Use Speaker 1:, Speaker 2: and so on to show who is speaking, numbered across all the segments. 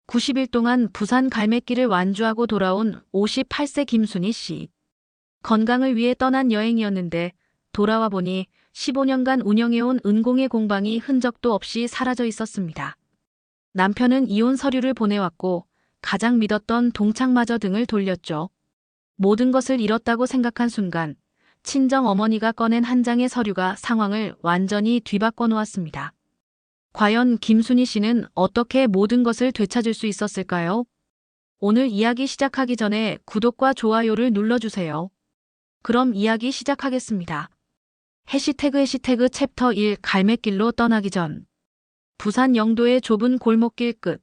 Speaker 1: 90일 동안 부산 갈매길을 완주하고 돌아온 58세 김순희 씨. 건강을 위해 떠난 여행이었는데 돌아와 보니 15년간 운영해온 은공예 공방이 흔적도 없이 사라져 있었습니다. 남편은 이혼 서류를 보내왔고 가장 믿었던 동창마저 등을 돌렸죠. 모든 것을 잃었다고 생각한 순간 친정 어머니가 꺼낸 한 장의 서류가 상황을 완전히 뒤바꿔 놓았습니다. 과연 김순희 씨는 어떻게 모든 것을 되찾을 수 있었을까요? 오늘 이야기 시작하기 전에 구독과 좋아요를 눌러주세요. 그럼 이야기 시작하겠습니다. 해시태그 챕터 1 갈매길로 떠나기 전. 부산 영도의 좁은 골목길 끝.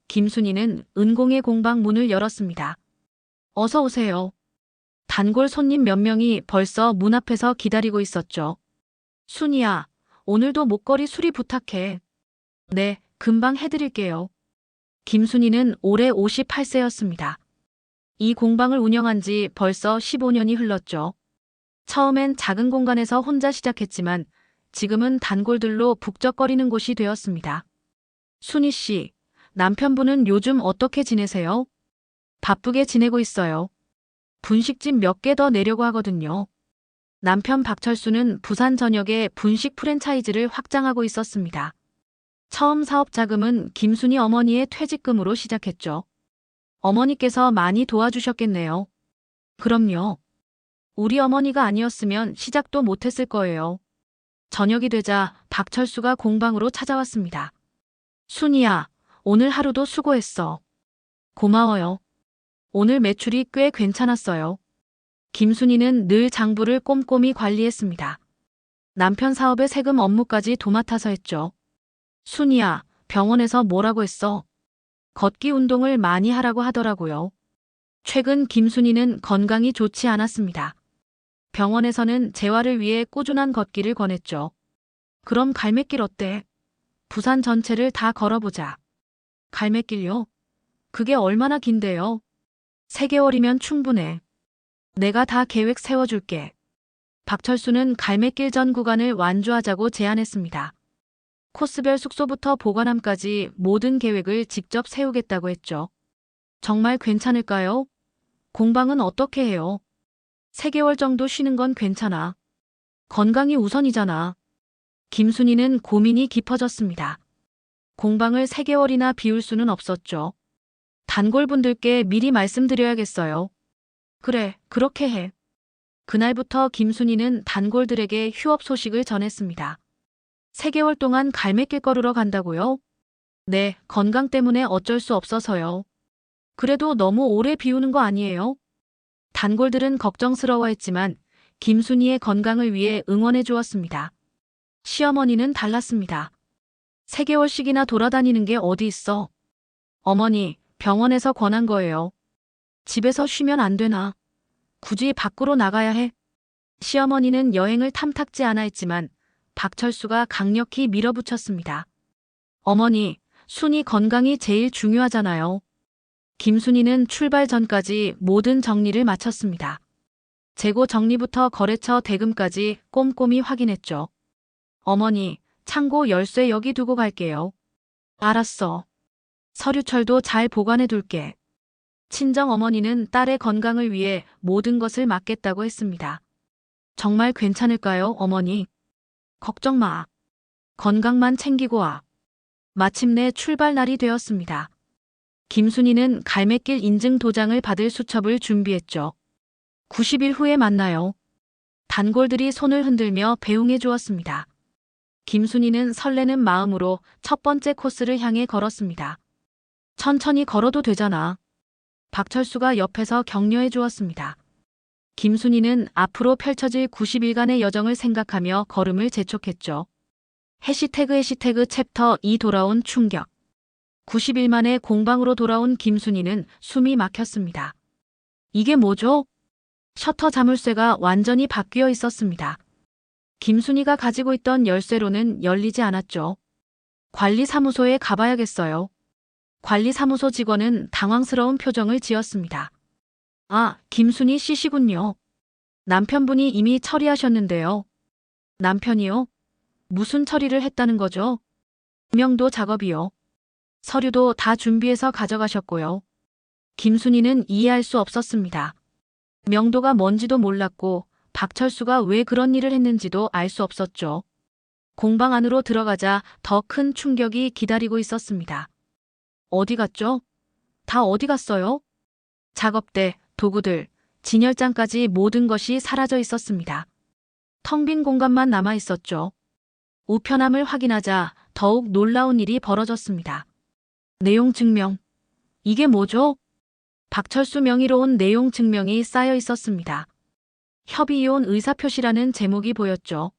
Speaker 1: 김순희는 은공예 공방 문을 열었습니다. 어서 오세요. 단골 손님 몇 명이 벌써 문 앞에서 기다리고 있었죠. 순희야, 오늘도 목걸이 수리 부탁해. 네, 금방 해드릴게요. 김순희는 올해 58세였습니다. 이 공방을 운영한 지 벌써 15년이 흘렀죠. 처음엔 작은 공간에서 혼자 시작했지만 지금은 단골들로 북적거리는 곳이 되었습니다. 순희 씨, 남편분은 요즘 어떻게 지내세요? 바쁘게 지내고 있어요. 분식집 몇 개 더 내려고 하거든요. 남편 박철수는 부산 전역에 분식 프랜차이즈를 확장하고 있었습니다. 처음 사업 자금은 김순희 어머니의 퇴직금으로 시작했죠. 어머니께서 많이 도와주셨겠네요. 그럼요. 우리 어머니가 아니었으면 시작도 못했을 거예요. 저녁이 되자 박철수가 공방으로 찾아왔습니다. 순희야, 오늘 하루도 수고했어. 고마워요. 오늘 매출이 꽤 괜찮았어요. 김순희는 늘 장부를 꼼꼼히 관리했습니다. 남편 사업의 세금 업무까지 도맡아서 했죠. 순희야, 병원에서 뭐라고 했어? 걷기 운동을 많이 하라고 하더라고요. 최근 김순희는 건강이 좋지 않았습니다. 병원에서는 재활을 위해 꾸준한 걷기를 권했죠. 그럼 갈매길 어때? 부산 전체를 다 걸어보자. 갈매길요? 그게 얼마나 긴데요? 3개월이면 충분해. 내가 다 계획 세워줄게. 박철수는 갈매길 전 구간을 완주하자고 제안했습니다. 코스별 숙소부터 보관함까지 모든 계획을 직접 세우겠다고 했죠. 정말 괜찮을까요? 공방은 어떻게 해요? 3개월 정도 쉬는 건 괜찮아. 건강이 우선이잖아. 김순희는 고민이 깊어졌습니다. 공방을 3개월이나 비울 수는 없었죠. 단골분들께 미리 말씀드려야겠어요. 그래, 그렇게 해. 그날부터 김순희는 단골들에게 휴업 소식을 전했습니다. 3개월 동안 갈매길 걸으러 간다고요? 네, 건강 때문에 어쩔 수 없어서요. 그래도 너무 오래 비우는 거 아니에요? 단골들은 걱정스러워했지만 김순희의 건강을 위해 응원해 주었습니다. 시어머니는 달랐습니다. 3개월씩이나 돌아다니는 게 어디 있어? 어머니, 병원에서 권한 거예요. 집에서 쉬면 안 되나? 굳이 밖으로 나가야 해? 시어머니는 여행을 탐탁지 않아 했지만 박철수가 강력히 밀어붙였습니다. 어머니, 순희 건강이 제일 중요하잖아요. 김순희는 출발 전까지 모든 정리를 마쳤습니다. 재고 정리부터 거래처 대금까지 꼼꼼히 확인했죠. 어머니, 창고 열쇠 여기 두고 갈게요. 알았어. 서류철도 잘 보관해 둘게. 친정 어머니는 딸의 건강을 위해 모든 것을 맡겠다고 했습니다. 정말 괜찮을까요, 어머니? 걱정 마. 건강만 챙기고 와. 마침내 출발 날이 되었습니다. 김순희는 갈매길 인증 도장을 받을 수첩을 준비했죠. 90일 후에 만나요. 단골들이 손을 흔들며 배웅해 주었습니다. 김순희는 설레는 마음으로 첫 번째 코스를 향해 걸었습니다. 천천히 걸어도 되잖아. 박철수가 옆에서 격려해 주었습니다. 김순희는 앞으로 펼쳐질 90일간의 여정을 생각하며 걸음을 재촉했죠. 해시태그 챕터 2 돌아온 충격. 90일 만에 공방으로 돌아온 김순희는 숨이 막혔습니다. 이게 뭐죠? 셔터 자물쇠가 완전히 바뀌어 있었습니다. 김순희가 가지고 있던 열쇠로는 열리지 않았죠. 관리사무소에 가봐야겠어요. 관리사무소 직원은 당황스러운 표정을 지었습니다. 아, 김순희 씨시군요. 남편분이 이미 처리하셨는데요. 남편이요? 무슨 처리를 했다는 거죠? 명도 작업이요. 서류도 다 준비해서 가져가셨고요. 김순희는 이해할 수 없었습니다. 명도가 뭔지도 몰랐고 박철수가 왜 그런 일을 했는지도 알 수 없었죠. 공방 안으로 들어가자 더 큰 충격이 기다리고 있었습니다. 어디 갔죠? 다 어디 갔어요? 작업대, 도구들, 진열장까지 모든 것이 사라져 있었습니다. 텅 빈 공간만 남아 있었죠. 우편함을 확인하자 더욱 놀라운 일이 벌어졌습니다. 내용 증명. 이게 뭐죠? 박철수 명의로 온 내용 증명이 쌓여 있었습니다. 협의이혼 의사표시라는 제목이 보였죠.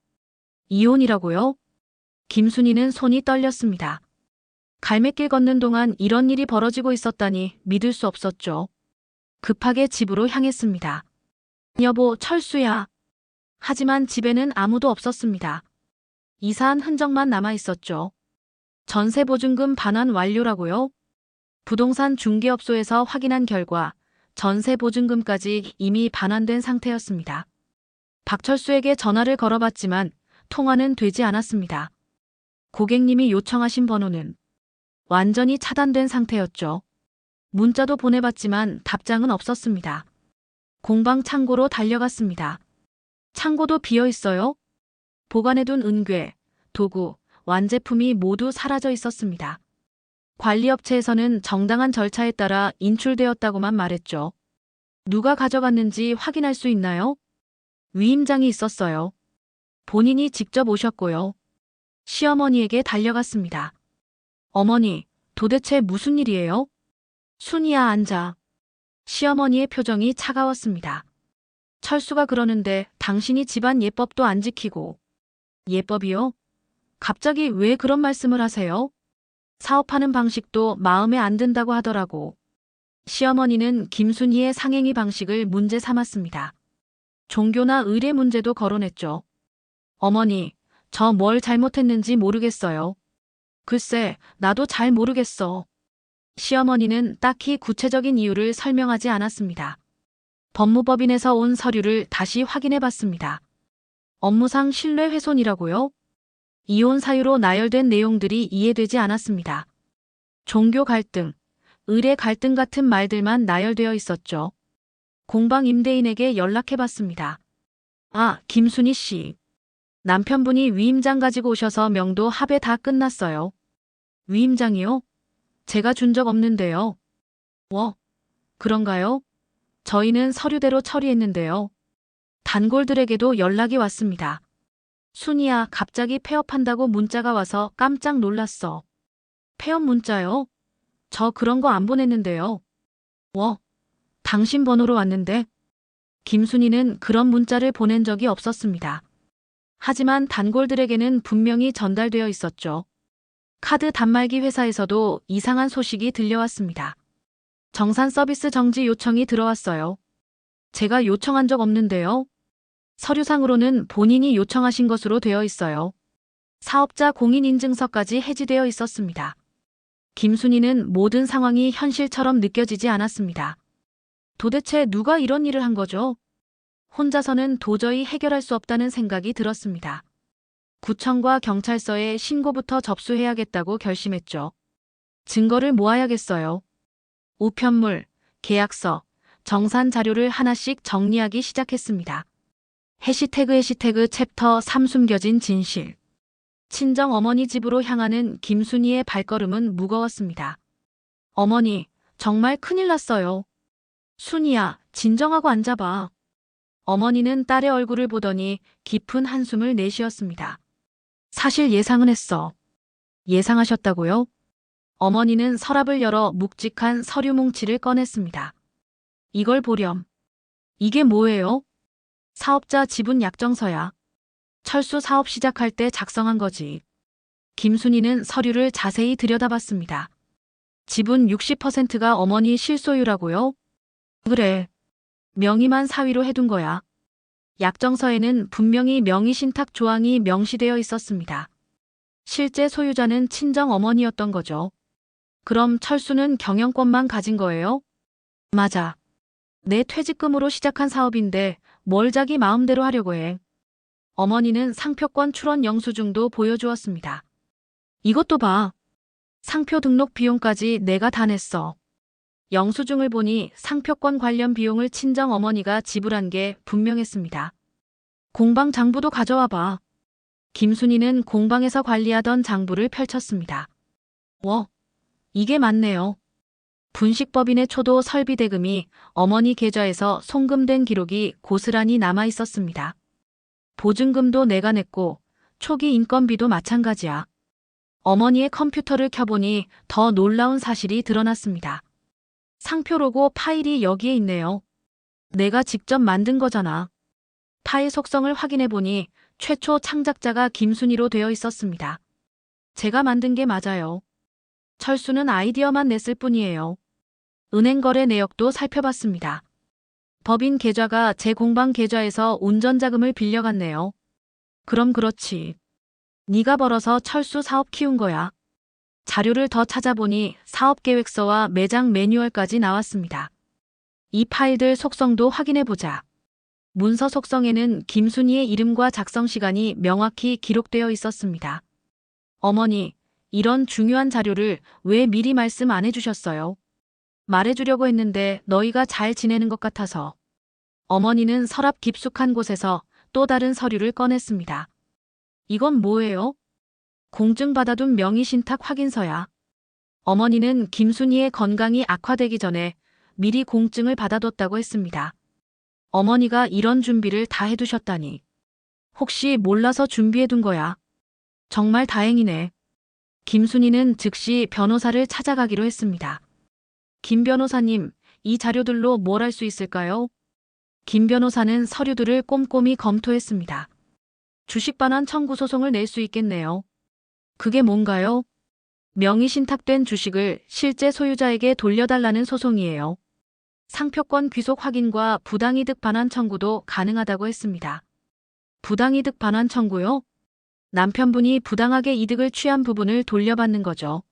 Speaker 1: 이혼이라고요? 김순희는 손이 떨렸습니다. 갈매길 걷는 동안 이런 일이 벌어지고 있었다니 믿을 수 없었죠. 급하게 집으로 향했습니다. 여보, 철수야. 하지만 집에는 아무도 없었습니다. 이사한 흔적만 남아 있었죠. 전세보증금 반환 완료라고요? 부동산 중개업소에서 확인한 결과 전세보증금까지 이미 반환된 상태였습니다. 박철수에게 전화를 걸어봤지만 통화는 되지 않았습니다. 고객님이 요청하신 번호는 완전히 차단된 상태였죠. 문자도 보내봤지만 답장은 없었습니다. 공방 창고로 달려갔습니다. 창고도 비어 있어요. 보관해둔 은괴, 도구, 완제품이 모두 사라져 있었습니다. 관리업체에서는 정당한 절차에 따라 인출되었다고만 말했죠. 누가 가져갔는지 확인할 수 있나요? 위임장이 있었어요. 본인이 직접 오셨고요. 시어머니에게 달려갔습니다. 어머니, 도대체 무슨 일이에요? 순이야, 앉아. 시어머니의 표정이 차가웠습니다. 철수가 그러는데 당신이 집안 예법도 안 지키고. 예법이요? 갑자기 왜 그런 말씀을 하세요? 사업하는 방식도 마음에 안 든다고 하더라고. 시어머니는 김순희의 상행위 방식을 문제 삼았습니다. 종교나 의례 문제도 거론했죠. 어머니, 저 뭘 잘못했는지 모르겠어요. 글쎄, 나도 잘 모르겠어. 시어머니는 딱히 구체적인 이유를 설명하지 않았습니다. 법무법인에서 온 서류를 다시 확인해 봤습니다. 업무상 신뢰훼손이라고요? 이혼 사유로 나열된 내용들이 이해되지 않았습니다. 종교 갈등, 의례 갈등 같은 말들만 나열되어 있었죠. 공방 임대인에게 연락해 봤습니다. 아, 김순희 씨. 남편분이 위임장 가지고 오셔서 명도 합의 다 끝났어요. 위임장이요? 제가 준 적 없는데요. 그런가요? 저희는 서류대로 처리했는데요. 단골들에게도 연락이 왔습니다. 순이야, 갑자기 폐업한다고 문자가 와서 깜짝 놀랐어. 폐업 문자요? 저 그런 거 안 보냈는데요. 당신 번호로 왔는데? 김순희는 그런 문자를 보낸 적이 없었습니다. 하지만 단골들에게는 분명히 전달되어 있었죠. 카드 단말기 회사에서도 이상한 소식이 들려왔습니다. 정산 서비스 정지 요청이 들어왔어요. 제가 요청한 적 없는데요. 서류상으로는 본인이 요청하신 것으로 되어 있어요. 사업자 공인인증서까지 해지되어 있었습니다. 김순희는 모든 상황이 현실처럼 느껴지지 않았습니다. 도대체 누가 이런 일을 한 거죠? 혼자서는 도저히 해결할 수 없다는 생각이 들었습니다. 구청과 경찰서에 신고부터 접수해야겠다고 결심했죠. 증거를 모아야겠어요. 우편물, 계약서, 정산 자료를 하나씩 정리하기 시작했습니다. 해시태그 챕터 3 숨겨진 진실. 친정 어머니 집으로 향하는 김순희의 발걸음은 무거웠습니다. 어머니, 정말 큰일 났어요. 순희야, 진정하고 앉아봐. 어머니는 딸의 얼굴을 보더니 깊은 한숨을 내쉬었습니다. 사실 예상은 했어. 예상하셨다고요? 어머니는 서랍을 열어 묵직한 서류 뭉치를 꺼냈습니다. 이걸 보렴. 이게 뭐예요? 사업자 지분 약정서야. 철수 사업 시작할 때 작성한 거지. 김순희는 서류를 자세히 들여다봤습니다. 지분 60%가 어머니 실소유라고요? 그래. 명의만 사위로 해둔 거야. 약정서에는 분명히 명의신탁 조항이 명시되어 있었습니다. 실제 소유자는 친정 어머니였던 거죠. 그럼 철수는 경영권만 가진 거예요? 맞아. 내 퇴직금으로 시작한 사업인데 뭘 자기 마음대로 하려고 해. 어머니는 상표권 출원 영수증도 보여주었습니다. 이것도 봐. 상표 등록 비용까지 내가 다 냈어. 영수증을 보니 상표권 관련 비용을 친정 어머니가 지불한 게 분명했습니다. 공방 장부도 가져와 봐. 김순이는 공방에서 관리하던 장부를 펼쳤습니다. 이게 맞네요. 분식법인의 초도 설비 대금이 어머니 계좌에서 송금된 기록이 고스란히 남아 있었습니다. 보증금도 내가 냈고 초기 인건비도 마찬가지야. 어머니의 컴퓨터를 켜보니 더 놀라운 사실이 드러났습니다. 상표 로고 파일이 여기에 있네요. 내가 직접 만든 거잖아. 파일 속성을 확인해보니 최초 창작자가 김순이로 되어 있었습니다. 제가 만든 게 맞아요. 철수는 아이디어만 냈을 뿐이에요. 은행 거래 내역도 살펴봤습니다. 법인 계좌가 제 공방 계좌에서 운전자금을 빌려갔네요. 그럼 그렇지. 네가 벌어서 철수 사업 키운 거야. 자료를 더 찾아보니 사업계획서와 매장 매뉴얼까지 나왔습니다. 이 파일들 속성도 확인해보자. 문서 속성에는 김순이의 이름과 작성 시간이 명확히 기록되어 있었습니다. 어머니, 이런 중요한 자료를 왜 미리 말씀 안 해주셨어요? 말해주려고 했는데 너희가 잘 지내는 것 같아서. 어머니는 서랍 깊숙한 곳에서 또 다른 서류를 꺼냈습니다. 이건 뭐예요? 공증받아둔 명의신탁 확인서야. 어머니는 김순이의 건강이 악화되기 전에 미리 공증을 받아뒀다고 했습니다. 어머니가 이런 준비를 다 해두셨다니. 혹시 몰라서 준비해둔 거야? 정말 다행이네. 김순이는 즉시 변호사를 찾아가기로 했습니다. 김 변호사님, 이 자료들로 뭘 할 수 있을까요? 김 변호사는 서류들을 꼼꼼히 검토했습니다. 주식 반환 청구 소송을 낼 수 있겠네요. 그게 뭔가요? 명의신탁된 주식을 실제 소유자에게 돌려달라는 소송이에요. 상표권 귀속 확인과 부당이득 반환 청구도 가능하다고 했습니다. 부당이득 반환 청구요? 남편분이 부당하게 이득을 취한 부분을 돌려받는 거죠.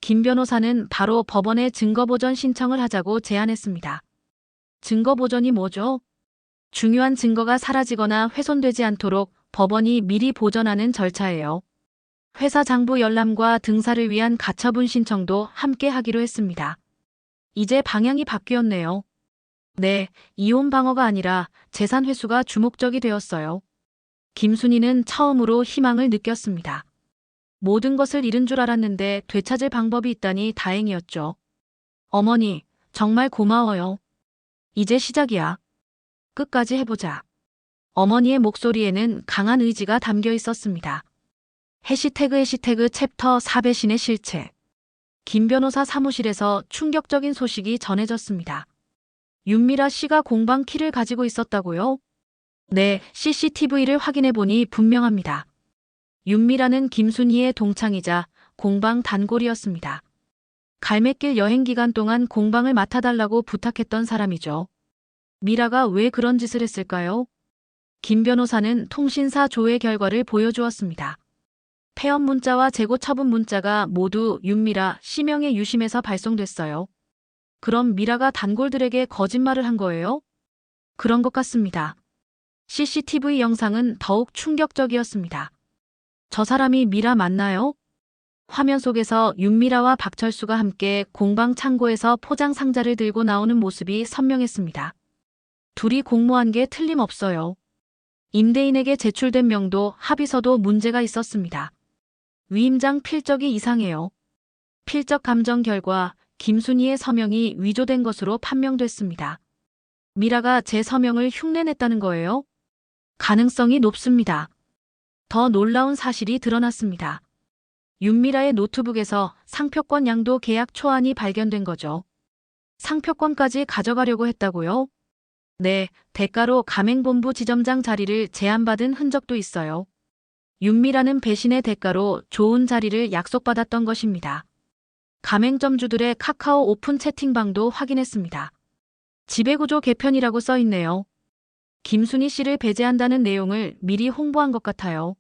Speaker 1: 김 변호사는 바로 법원에 증거보전 신청을 하자고 제안했습니다. 증거보전이 뭐죠? 중요한 증거가 사라지거나 훼손되지 않도록 법원이 미리 보전하는 절차예요. 회사 장부 열람과 등사를 위한 가처분 신청도 함께 하기로 했습니다. 이제 방향이 바뀌었네요. 네, 이혼 방어가 아니라 재산 회수가 주목적이 되었어요. 김순이는 처음으로 희망을 느꼈습니다. 모든 것을 잃은 줄 알았는데 되찾을 방법이 있다니 다행이었죠. 어머니, 정말 고마워요. 이제 시작이야. 끝까지 해보자. 어머니의 목소리에는 강한 의지가 담겨 있었습니다. 해시태그 챕터 4배신의 실체. 김 변호사 사무실에서 충격적인 소식이 전해졌습니다. 윤미라 씨가 공방 키를 가지고 있었다고요? 네, CCTV를 확인해보니 분명합니다. 윤미라는 김순희의 동창이자 공방 단골이었습니다. 갈매길 여행 기간 동안 공방을 맡아달라고 부탁했던 사람이죠. 미라가 왜 그런 짓을 했을까요? 김 변호사는 통신사 조회 결과를 보여주었습니다. 폐업 문자와 재고 처분 문자가 모두 윤미라 씨명의 유심에서 발송됐어요. 그럼 미라가 단골들에게 거짓말을 한 거예요? 그런 것 같습니다. CCTV 영상은 더욱 충격적이었습니다. 저 사람이 미라 맞나요? 화면 속에서 윤미라와 박철수가 함께 공방 창고에서 포장 상자를 들고 나오는 모습이 선명했습니다. 둘이 공모한 게 틀림없어요. 임대인에게 제출된 명도 합의서도 문제가 있었습니다. 위임장 필적이 이상해요. 필적 감정 결과 김순희의 서명이 위조된 것으로 판명됐습니다. 미라가 제 서명을 흉내냈다는 거예요? 가능성이 높습니다. 더 놀라운 사실이 드러났습니다. 윤미라의 노트북에서 상표권 양도 계약 초안이 발견된 거죠. 상표권까지 가져가려고 했다고요? 네, 대가로 가맹본부 지점장 자리를 제안받은 흔적도 있어요. 윤미라는 배신의 대가로 좋은 자리를 약속받았던 것입니다. 가맹점주들의 카카오 오픈 채팅방도 확인했습니다. 지배구조 개편이라고 써있네요. 김순희 씨를 배제한다는 내용을 미리 홍보한 것 같아요.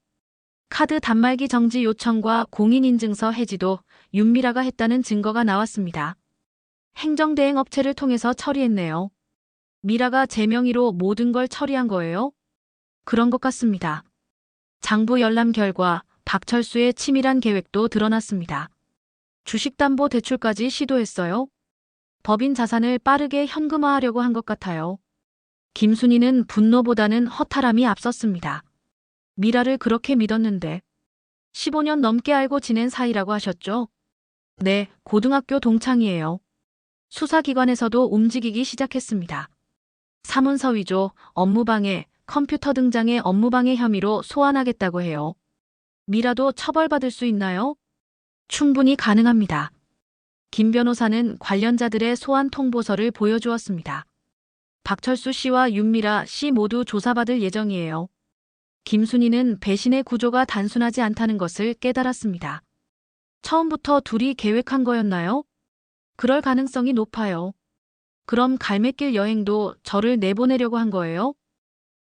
Speaker 1: 카드 단말기 정지 요청과 공인인증서 해지도 윤미라가 했다는 증거가 나왔습니다. 행정대행 업체를 통해서 처리했네요. 미라가 제 명의로 모든 걸 처리한 거예요? 그런 것 같습니다. 장부 열람 결과 박철수의 치밀한 계획도 드러났습니다. 주식담보대출까지 시도했어요. 법인 자산을 빠르게 현금화하려고 한 것 같아요. 김순희는 분노보다는 허탈함이 앞섰습니다. 미라를 그렇게 믿었는데 15년 넘게 알고 지낸 사이라고 하셨죠? 네, 고등학교 동창이에요. 수사기관에서도 움직이기 시작했습니다. 사문서 위조, 업무방해, 컴퓨터 등장의 업무방해 혐의로 소환하겠다고 해요. 미라도 처벌받을 수 있나요? 충분히 가능합니다. 김 변호사는 관련자들의 소환 통보서를 보여주었습니다. 박철수 씨와 윤미라 씨 모두 조사받을 예정이에요. 김순희는 배신의 구조가 단순하지 않다는 것을 깨달았습니다. 처음부터 둘이 계획한 거였나요? 그럴 가능성이 높아요. 그럼 갈매길 여행도 저를 내보내려고 한 거예요?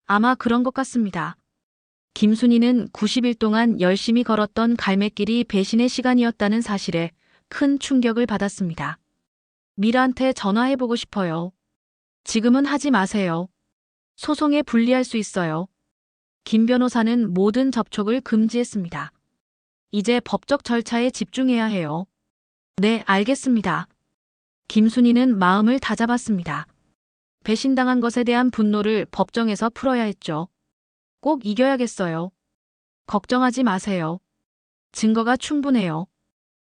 Speaker 1: 아마 그런 것 같습니다. 김순희는 90일 동안 열심히 걸었던 갈매길이 배신의 시간이었다는 사실에 큰 충격을 받았습니다. 미라한테 전화해보고 싶어요. 지금은 하지 마세요. 소송에 불리할 수 있어요. 김 변호사는 모든 접촉을 금지했습니다. 이제 법적 절차에 집중해야 해요. 네, 알겠습니다. 김순희는 마음을 다잡았습니다. 배신당한 것에 대한 분노를 법정에서 풀어야 했죠. 꼭 이겨야겠어요. 걱정하지 마세요. 증거가 충분해요.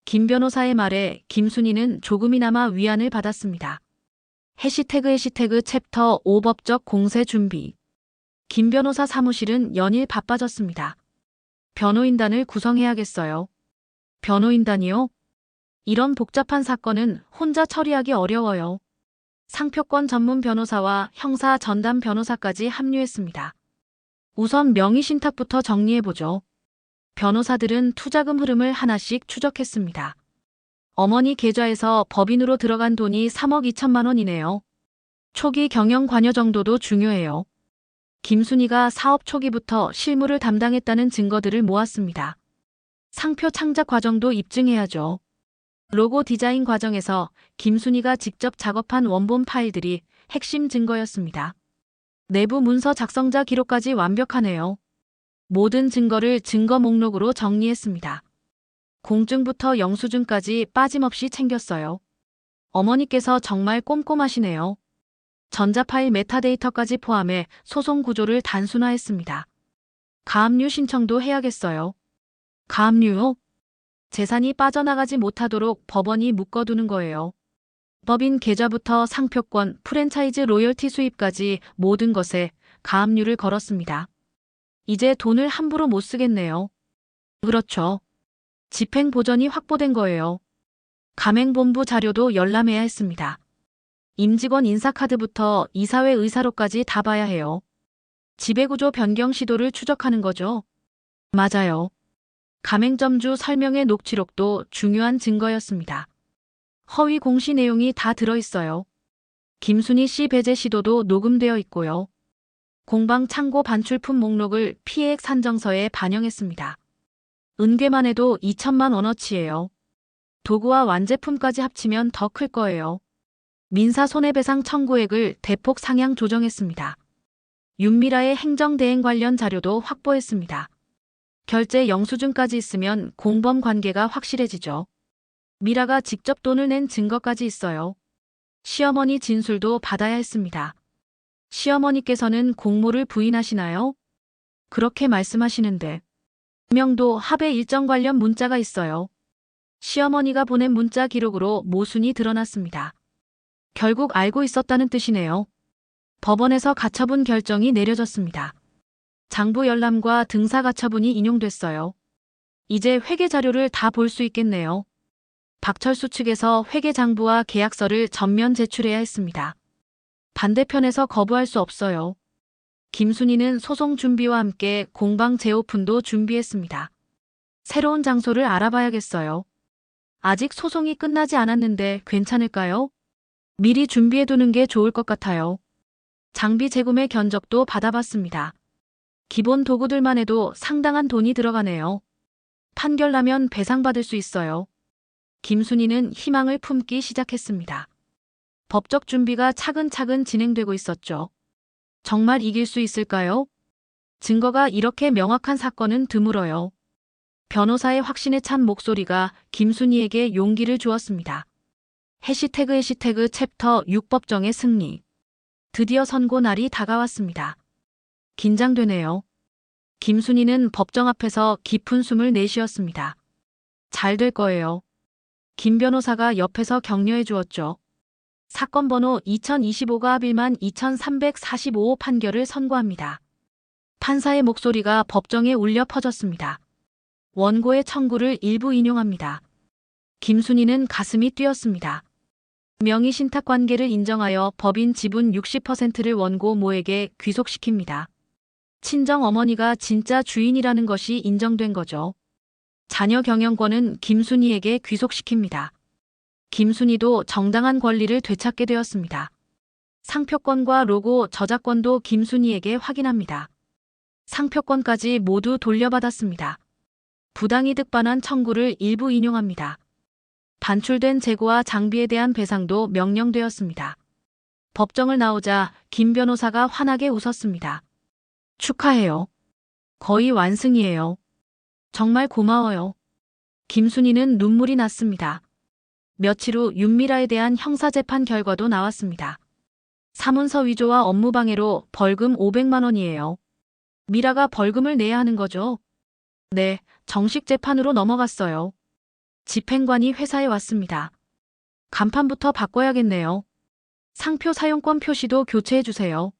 Speaker 1: 김 변호사의 말에 김순희는 조금이나마 위안을 받았습니다. 해시태그 챕터 5 법적 공세 준비. 김 변호사 사무실은 연일 바빠졌습니다. 변호인단을 구성해야겠어요. 변호인단이요? 이런 복잡한 사건은 혼자 처리하기 어려워요. 상표권 전문 변호사와 형사 전담 변호사까지 합류했습니다. 우선 명의신탁부터 정리해보죠. 변호사들은 투자금 흐름을 하나씩 추적했습니다. 어머니 계좌에서 법인으로 들어간 돈이 3억 2천만 원이네요. 초기 경영 관여 정도도 중요해요. 김순희가 사업 초기부터 실무를 담당했다는 증거들을 모았습니다. 상표 창작 과정도 입증해야죠. 로고 디자인 과정에서 김순희가 직접 작업한 원본 파일들이 핵심 증거였습니다. 내부 문서 작성자 기록까지 완벽하네요. 모든 증거를 증거 목록으로 정리했습니다. 공증부터 영수증까지 빠짐없이 챙겼어요. 어머니께서 정말 꼼꼼하시네요. 전자파일 메타데이터까지 포함해 소송 구조를 단순화했습니다. 가압류 신청도 해야겠어요. 가압류요? 재산이 빠져나가지 못하도록 법원이 묶어두는 거예요. 법인 계좌부터 상표권, 프랜차이즈 로열티 수입까지 모든 것에 가압류를 걸었습니다. 이제 돈을 함부로 못 쓰겠네요. 그렇죠. 집행 보전이 확보된 거예요. 가맹본부 자료도 열람해야 했습니다. 임직원 인사카드부터 이사회 의사록까지 다 봐야 해요. 지배구조 변경 시도를 추적하는 거죠. 맞아요. 가맹점주 설명의 녹취록도 중요한 증거였습니다. 허위 공시 내용이 다 들어있어요. 김순희 씨 배제 시도도 녹음되어 있고요. 공방 창고 반출품 목록을 피해액 산정서에 반영했습니다. 은괴만 해도 2천만 원어치예요. 도구와 완제품까지 합치면 더 클 거예요. 민사 손해배상 청구액을 대폭 상향 조정했습니다. 윤미라의 행정대행 관련 자료도 확보했습니다. 결제 영수증까지 있으면 공범 관계가 확실해지죠. 미라가 직접 돈을 낸 증거까지 있어요. 시어머니 진술도 받아야 했습니다. 시어머니께서는 공모를 부인하시나요? 그렇게 말씀하시는데 명도 합의 일정 관련 문자가 있어요. 시어머니가 보낸 문자 기록으로 모순이 드러났습니다. 결국 알고 있었다는 뜻이네요. 법원에서 가처분 결정이 내려졌습니다. 장부 열람과 등사 가처분이 인용됐어요. 이제 회계 자료를 다 볼 수 있겠네요. 박철수 측에서 회계 장부와 계약서를 전면 제출해야 했습니다. 반대편에서 거부할 수 없어요. 김순희는 소송 준비와 함께 공방 재오픈도 준비했습니다. 새로운 장소를 알아봐야겠어요. 아직 소송이 끝나지 않았는데 괜찮을까요? 미리 준비해두는 게 좋을 것 같아요. 장비 재구매 견적도 받아봤습니다. 기본 도구들만 해도 상당한 돈이 들어가네요. 판결 나면 배상받을 수 있어요. 김순희는 희망을 품기 시작했습니다. 법적 준비가 차근차근 진행되고 있었죠. 정말 이길 수 있을까요? 증거가 이렇게 명확한 사건은 드물어요. 변호사의 확신에 찬 목소리가 김순희에게 용기를 주었습니다. 해시태그 챕터 6 법정의 승리. 드디어 선고 날이 다가왔습니다. 긴장되네요. 김순희는 법정 앞에서 깊은 숨을 내쉬었습니다. 잘 될 거예요. 김 변호사가 옆에서 격려해 주었죠. 사건 번호 2025가 1만 2345호 판결을 선고합니다. 판사의 목소리가 법정에 울려 퍼졌습니다. 원고의 청구를 일부 인용합니다. 김순희는 가슴이 뛰었습니다. 명의신탁 관계를 인정하여 법인 지분 60%를 원고 모에게 귀속시킵니다. 친정 어머니가 진짜 주인이라는 것이 인정된 거죠. 자녀 경영권은 김순희에게 귀속시킵니다. 김순희도 정당한 권리를 되찾게 되었습니다. 상표권과 로고 저작권도 김순희에게 확인합니다. 상표권까지 모두 돌려받았습니다. 부당이득 반환 청구를 일부 인용합니다. 반출된 재고와 장비에 대한 배상도 명령되었습니다. 법정을 나오자 김 변호사가 환하게 웃었습니다. 축하해요. 거의 완승이에요. 정말 고마워요. 김순희는 눈물이 났습니다. 며칠 후 윤미라에 대한 형사재판 결과도 나왔습니다. 사문서 위조와 업무방해로 벌금 500만 원이에요. 미라가 벌금을 내야 하는 거죠? 네, 정식 재판으로 넘어갔어요. 집행관이 회사에 왔습니다. 간판부터 바꿔야겠네요. 상표 사용권 표시도 교체해 주세요.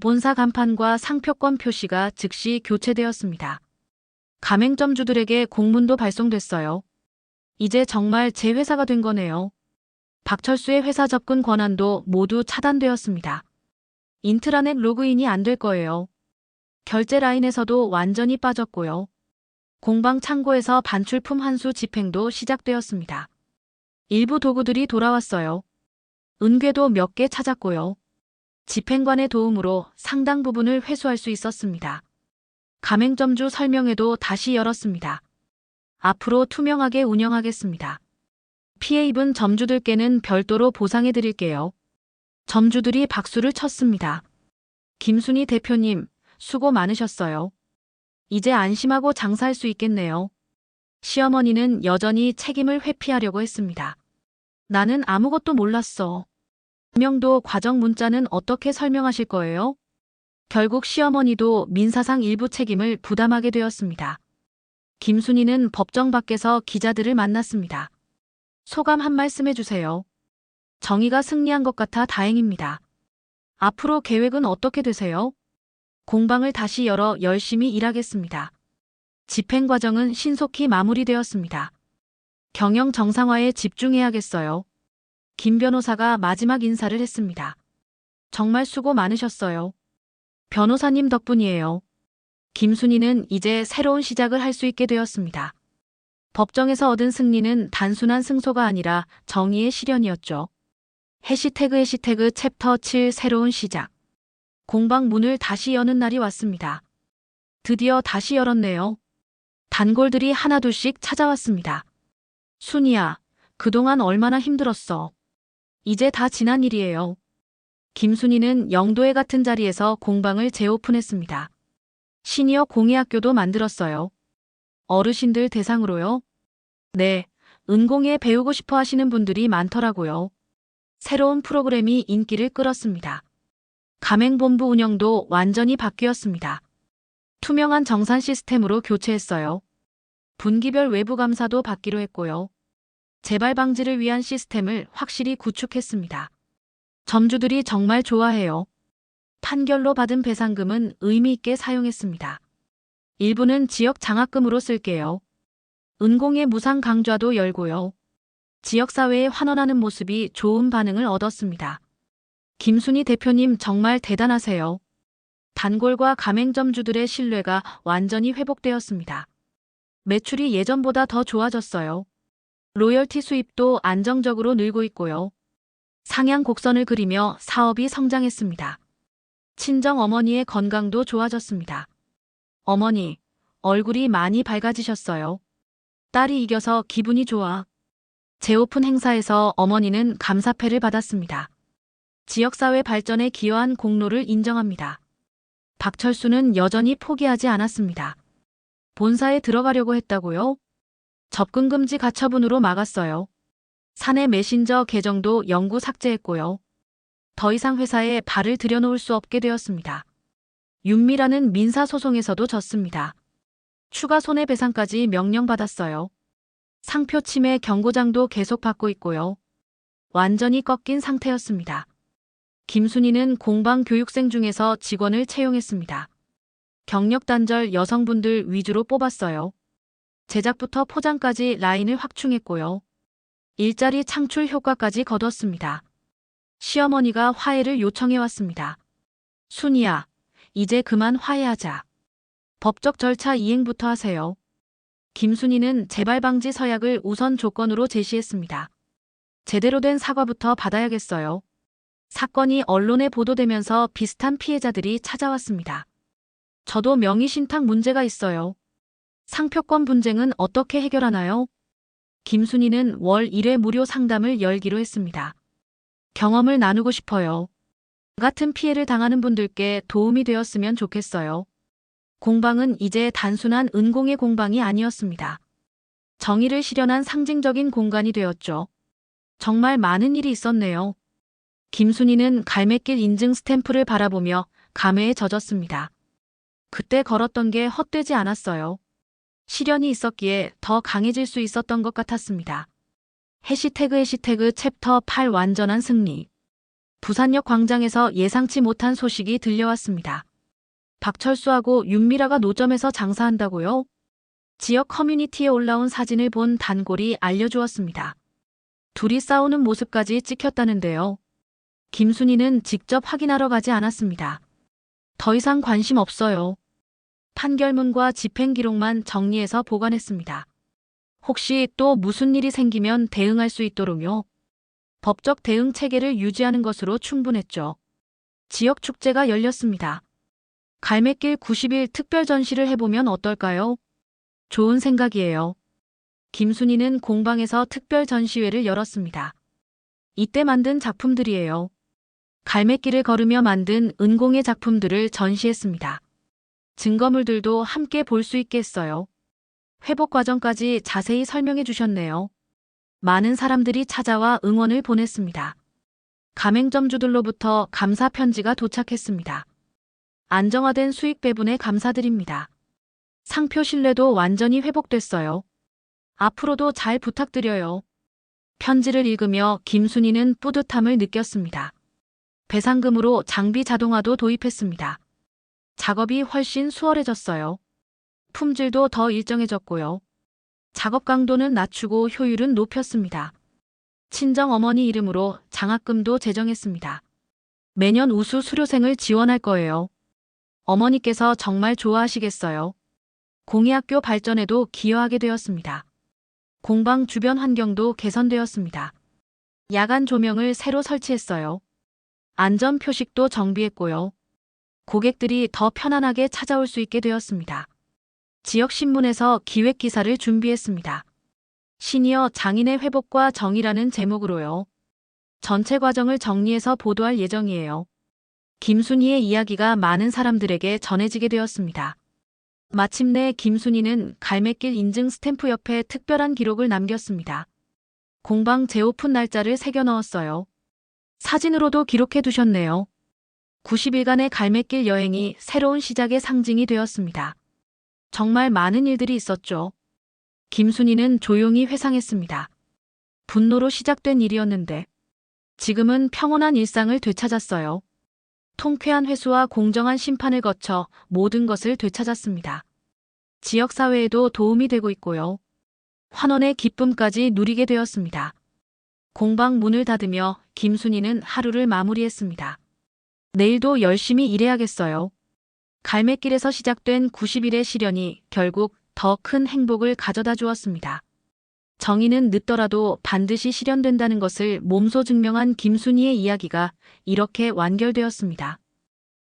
Speaker 1: 본사 간판과 상표권 표시가 즉시 교체되었습니다. 가맹점주들에게 공문도 발송됐어요. 이제 정말 제 회사가 된 거네요. 박철수의 회사 접근 권한도 모두 차단되었습니다. 인트라넷 로그인이 안 될 거예요. 결제 라인에서도 완전히 빠졌고요. 공방 창고에서 반출품 환수 집행도 시작되었습니다. 일부 도구들이 돌아왔어요. 은괴도 몇 개 찾았고요. 집행관의 도움으로 상당 부분을 회수할 수 있었습니다. 가맹점주 설명회도 다시 열었습니다. 앞으로 투명하게 운영하겠습니다. 피해 입은 점주들께는 별도로 보상해 드릴게요. 점주들이 박수를 쳤습니다. 김순희 대표님, 수고 많으셨어요. 이제 안심하고 장사할 수 있겠네요. 시어머니는 여전히 책임을 회피하려고 했습니다. 나는 아무것도 몰랐어. 명도 과정 문자는 어떻게 설명하실 거예요? 결국 시어머니도 민사상 일부 책임을 부담하게 되었습니다. 김순희는 법정 밖에서 기자들을 만났습니다. 소감 한 말씀 해주세요. 정의가 승리한 것 같아 다행입니다. 앞으로 계획은 어떻게 되세요? 공방을 다시 열어 열심히 일하겠습니다. 집행 과정은 신속히 마무리되었습니다. 경영 정상화에 집중해야겠어요. 김 변호사가 마지막 인사를 했습니다. 정말 수고 많으셨어요. 변호사님 덕분이에요. 김순희는 이제 새로운 시작을 할 수 있게 되었습니다. 법정에서 얻은 승리는 단순한 승소가 아니라 정의의 실현이었죠. 해시태그 챕터 7 새로운 시작. 공방 문을 다시 여는 날이 왔습니다. 드디어 다시 열었네요. 단골들이 하나둘씩 찾아왔습니다. 순이야, 그동안 얼마나 힘들었어. 이제 다 지난 일이에요. 김순희는 영도회 같은 자리에서 공방을 재오픈했습니다. 시니어 공예학교도 만들었어요. 어르신들 대상으로요? 네, 은공예 배우고 싶어 하시는 분들이 많더라고요. 새로운 프로그램이 인기를 끌었습니다. 가맹본부 운영도 완전히 바뀌었습니다. 투명한 정산 시스템으로 교체했어요. 분기별 외부 감사도 받기로 했고요. 재발 방지를 위한 시스템을 확실히 구축했습니다. 점주들이 정말 좋아해요. 판결로 받은 배상금은 의미 있게 사용했습니다. 일부는 지역 장학금으로 쓸게요. 은공예 무상 강좌도 열고요. 지역사회에 환원하는 모습이 좋은 반응을 얻었습니다. 김순희 대표님 정말 대단하세요. 단골과 가맹점주들의 신뢰가 완전히 회복되었습니다. 매출이 예전보다 더 좋아졌어요. 로열티 수입도 안정적으로 늘고 있고요. 상향 곡선을 그리며 사업이 성장했습니다. 친정 어머니의 건강도 좋아졌습니다. 어머니, 얼굴이 많이 밝아지셨어요. 딸이 이겨서 기분이 좋아. 재오픈 행사에서 어머니는 감사패를 받았습니다. 지역사회 발전에 기여한 공로를 인정합니다. 박철수는 여전히 포기하지 않았습니다. 본사에 들어가려고 했다고요? 접근 금지 가처분으로 막았어요. 사내 메신저 계정도 영구 삭제했고요. 더 이상 회사에 발을 들여놓을 수 없게 되었습니다. 윤미라는 민사소송에서도 졌습니다. 추가 손해배상까지 명령받았어요. 상표 침해 경고장도 계속 받고 있고요. 완전히 꺾인 상태였습니다. 김순희는 공방 교육생 중에서 직원을 채용했습니다. 경력 단절 여성분들 위주로 뽑았어요. 제작부터 포장까지 라인을 확충했고요. 일자리 창출 효과까지 거뒀습니다. 시어머니가 화해를 요청해왔습니다. 순이야, 이제 그만 화해하자. 법적 절차 이행부터 하세요. 김순희는 재발 방지 서약을 우선 조건으로 제시했습니다. 제대로 된 사과부터 받아야겠어요. 사건이 언론에 보도되면서 비슷한 피해자들이 찾아왔습니다. 저도 명의신탁 문제가 있어요. 상표권 분쟁은 어떻게 해결하나요? 김순희는 월 1회 무료 상담을 열기로 했습니다. 경험을 나누고 싶어요. 같은 피해를 당하는 분들께 도움이 되었으면 좋겠어요. 공방은 이제 단순한 은공의 공방이 아니었습니다. 정의를 실현한 상징적인 공간이 되었죠. 정말 많은 일이 있었네요. 김순희는 갈매길 인증 스탬프를 바라보며 감회에 젖었습니다. 그때 걸었던 게 헛되지 않았어요. 시련이 있었기에 더 강해질 수 있었던 것 같았습니다. 해시태그 챕터 8 완전한 승리. 부산역 광장에서 예상치 못한 소식이 들려왔습니다. 박철수하고 윤미라가 노점에서 장사한다고요? 지역 커뮤니티에 올라온 사진을 본 단골이 알려주었습니다. 둘이 싸우는 모습까지 찍혔다는데요. 김순희는 직접 확인하러 가지 않았습니다. 더 이상 관심 없어요. 판결문과 집행 기록만 정리해서 보관했습니다. 혹시 또 무슨 일이 생기면 대응할 수 있도록요. 법적 대응 체계를 유지하는 것으로 충분했죠. 지역 축제가 열렸습니다. 갈매길 90일 특별 전시를 해보면 어떨까요? 좋은 생각이에요. 김순희는 공방에서 특별 전시회를 열었습니다. 이때 만든 작품들이에요. 갈매길을 걸으며 만든 은공의 작품들을 전시했습니다. 증거물들도 함께 볼 수 있게 했어요. 회복 과정까지 자세히 설명해 주셨네요. 많은 사람들이 찾아와 응원을 보냈습니다. 가맹점주들로부터 감사 편지가 도착했습니다. 안정화된 수익 배분에 감사드립니다. 상표 신뢰도 완전히 회복됐어요. 앞으로도 잘 부탁드려요. 편지를 읽으며 김순희는 뿌듯함을 느꼈습니다. 배상금으로 장비 자동화도 도입했습니다. 작업이 훨씬 수월해졌어요. 품질도 더 일정해졌고요. 작업 강도는 낮추고 효율은 높였습니다. 친정 어머니 이름으로 장학금도 제정했습니다. 매년 우수 수료생을 지원할 거예요. 어머니께서 정말 좋아하시겠어요. 공예학교 발전에도 기여하게 되었습니다. 공방 주변 환경도 개선되었습니다. 야간 조명을 새로 설치했어요. 안전 표식도 정비했고요. 고객들이 더 편안하게 찾아올 수 있게 되었습니다. 지역 신문에서 기획 기사를 준비했습니다. 시니어 장인의 회복과 정의라는 제목으로요. 전체 과정을 정리해서 보도할 예정이에요. 김순희의 이야기가 많은 사람들에게 전해지게 되었습니다. 마침내 김순희는 갈매길 인증 스탬프 옆에 특별한 기록을 남겼습니다. 공방 재오픈 날짜를 새겨 넣었어요. 사진으로도 기록해 두셨네요. 90일간의 갈매길 여행이 새로운 시작의 상징이 되었습니다. 정말 많은 일들이 있었죠. 김순희는 조용히 회상했습니다. 분노로 시작된 일이었는데 지금은 평온한 일상을 되찾았어요. 통쾌한 회수와 공정한 심판을 거쳐 모든 것을 되찾았습니다. 지역사회에도 도움이 되고 있고요. 환원의 기쁨까지 누리게 되었습니다. 공방 문을 닫으며 김순희는 하루를 마무리했습니다. 내일도 열심히 일해야겠어요. 갈매길에서 시작된 90일의 시련이 결국 더 큰 행복을 가져다 주었습니다. 정의는 늦더라도 반드시 실현된다는 것을 몸소 증명한 김순희의 이야기가 이렇게 완결되었습니다.